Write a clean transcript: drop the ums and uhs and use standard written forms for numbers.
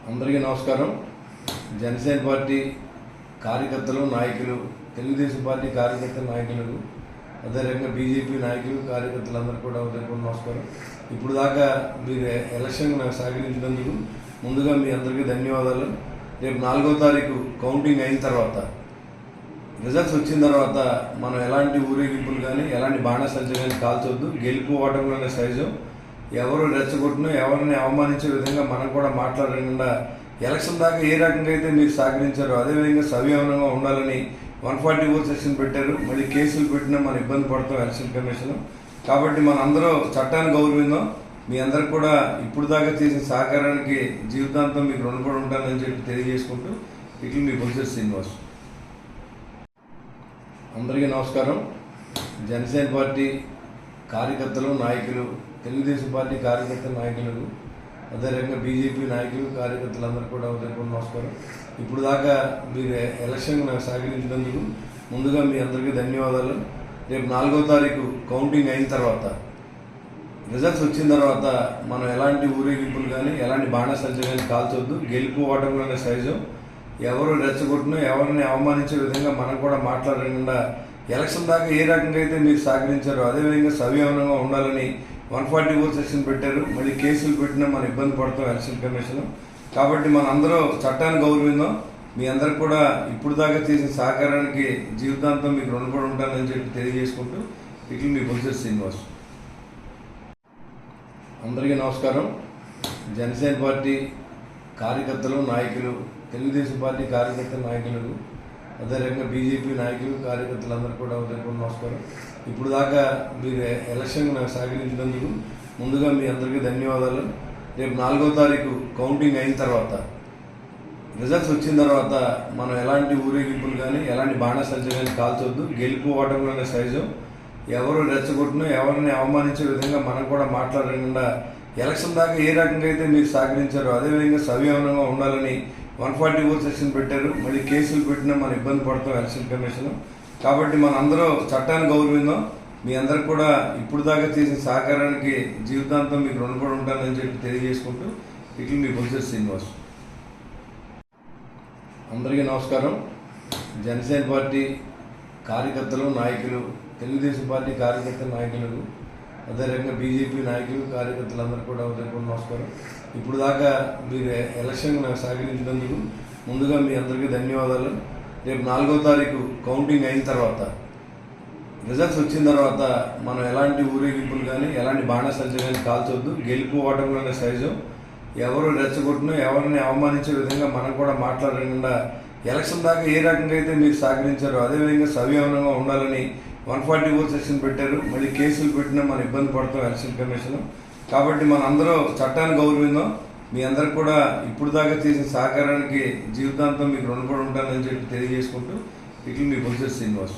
అందరికీ నమస్కారం. జనసేన పార్టీ కార్యకర్తలు నాయకులు, తెలుగుదేశం పార్టీ కార్యకర్తల నాయకులకు, అదేవిధంగా బీజేపీ నాయకులు కార్యకర్తలందరూ కూడా ఉదయపూర్వ నమస్కారం. ఇప్పుడు దాకా మీరు ఎలక్షన్ సహకరించినందుకు ముందుగా మీ అందరికీ ధన్యవాదాలు. రేపు 4వ తారీఖు కౌంటింగ్ అయిన తర్వాత, రిజల్ట్స్ వచ్చిన తర్వాత మనం ఎలాంటి ఊరేగింపులు కానీ ఎలాంటి బాణసంచ కానీ కాల్చొద్దు. గెలుపు ఓటములనే సైజు. ఎవరు రెచ్చగొట్టినా ఎవరిని అవమానించే విధంగా మనం కూడా మాట్లాడకుండా ఎలక్షన్ దాకా ఏ రకంగా అయితే మీరు సహకరించారో అదేవిధంగా సవ్యంగా ఉండాలని 144 సెక్షన్ పెట్టారు. మళ్ళీ కేసులు పెట్టినా మనం ఇబ్బంది పడతాం ఎలక్షన్ కమిషన్. కాబట్టి మన అందరూ చట్టాన్ని గౌరవిందాం. మీ అందరికి కూడా ఇప్పుడు దాకా చేసిన సహకారానికి జీవితాంతం మీకు రుణపడి ఉంటానని చెప్పి తెలియజేసుకుంటూ ఇట్లు మీ బొలిశెట్టి శ్రీనివాస్. అందరికీ నమస్కారం. జనసేన పార్టీ కార్యకర్తలు నాయకులు, తెలుగుదేశం పార్టీ కార్యకర్తల నాయకులకు, అదేవిధంగా బీజేపీ నాయకులు కార్యకర్తలందరూ కూడా ఉదయపూర్వ నమస్కారం. ఇప్పుడు దాకా మీరు ఎలక్షన్ సహకరించినందుకు ముందుగా మీ అందరికీ ధన్యవాదాలు. రేపు 4వ తారీఖు కౌంటింగ్ అయిన తర్వాత, రిజల్ట్స్ వచ్చిన తర్వాత మనం ఎలాంటి ఊరేగింపులు కానీ ఎలాంటి బాణసంచ కానీ కాల్చొద్దు. గెలుపు ఓటములనే సైజు. ఎవరు రెచ్చగొట్టినా ఎవరిని అవమానించే విధంగా మనం కూడా మాట్లాడకుండా ఎలక్షన్ దాకా ఏ రకంగా అయితే మీరు సహకరించారో అదేవిధంగా సవ్యంగా ఉండాలని 144 సెక్షన్ పెట్టారు. మళ్ళీ కేసులు పెట్టినా మనం ఇబ్బంది పడతాం ఎలక్షన్ కమిషన్. కాబట్టి మన అందరూ చట్టాన్ని గౌరవిందాం. మీ అందరికి కూడా ఇప్పుడు దాకా చేసిన సహకారానికి జీవితాంతం మీకు రుణపడి ఉంటానని చెప్పి తెలియజేసుకుంటూ ఇట్లు మీ బొలిశెట్టి శ్రీనివాస్. అందరికీ నమస్కారం. జనసేన పార్టీ కార్యకర్తలు నాయకులు, తెలుగుదేశం పార్టీ కార్యకర్తల నాయకులకు, అదేవిధంగా బీజేపీ నాయకులు కార్యకర్తలందరూ కూడా ఉదయపూర్వ నమస్కారం. ఇప్పుడు దాకా మీరు ఎలక్షన్ సహకరించినందుకు ముందుగా మీ అందరికీ ధన్యవాదాలు. రేపు 4వ తారీఖు కౌంటింగ్ అయిన తర్వాత, రిజల్ట్స్ వచ్చిన తర్వాత మనం ఎలాంటి ఊరేగింపులు కానీ ఎలాంటి బాణసంచ కానీ కాల్చొద్దు. గెలుపు ఓటములనే సైజు. ఎవరు రెచ్చగొట్టినా ఎవరిని అవమానించే విధంగా మనం కూడా మాట్లాడకుండా ఎలక్షన్ దాకా ఏ రకంగా అయితే మీరు సహకరించారో అదేవిధంగా సవ్యంగా ఉండాలని 144 సెక్షన్ పెట్టారు. మళ్ళీ కేసులు పెట్టినా మనం ఇబ్బంది పడతాం ఎలక్షన్ కమిషన్. కాబట్టి మన అందరూ చట్టాన్ని గౌరవిందాం. మీ అందరికి కూడా ఇప్పుడు దాకా చేసిన సహకారానికి జీవితాంతం మీకు రుణపడి ఉంటానని చెప్పి తెలియజేసుకుంటూ ఇట్లు మీ బొలిశెట్టి శ్రీనివాస్. అందరికీ నమస్కారం. జనసేన పార్టీ కార్యకర్తలు నాయకులు, తెలుగుదేశం పార్టీ కార్యకర్తల నాయకులకు, అదేవిధంగా బీజేపీ నాయకులు కార్యకర్తలందరూ కూడా ఉదయపూర్వ నమస్కారం. ఇప్పుడు దాకా మీరు ఎలక్షన్ సహకరించినందుకు ముందుగా మీ అందరికీ ధన్యవాదాలు. రేపు 4వ తారీఖు కౌంటింగ్ అయిన తర్వాత, రిజల్ట్స్ వచ్చిన తర్వాత మనం ఎలాంటి ఊరేగింపులు కానీ ఎలాంటి బాణసంచ కానీ కాల్చొద్దు. గెలుపు ఓటములనే సైజు. ఎవరు రెచ్చగొట్టినా ఎవరిని అవమానించే విధంగా మనం కూడా మాట్లాడకుండా ఎలక్షన్ దాకా ఏ రకంగా అయితే మీరు సహకరించారో అదేవిధంగా సవ్యంగా ఉండాలని 144 సెక్షన్ పెట్టారు. మళ్ళీ కేసులు పెట్టినా మనం ఇబ్బంది పడతాం ఎలక్షన్ కమిషన్. కాబట్టి మన అందరూ చట్టాన్ని గౌరవిందాం. మీ అందరికి కూడా ఇప్పుడు దాకా చేసిన సహకారానికి జీవితాంతం మీకు రుణపడి ఉంటానని చెప్పి తెలియజేసుకుంటూ ఇట్లు మీ బొలిశెట్టి శ్రీనివాస్.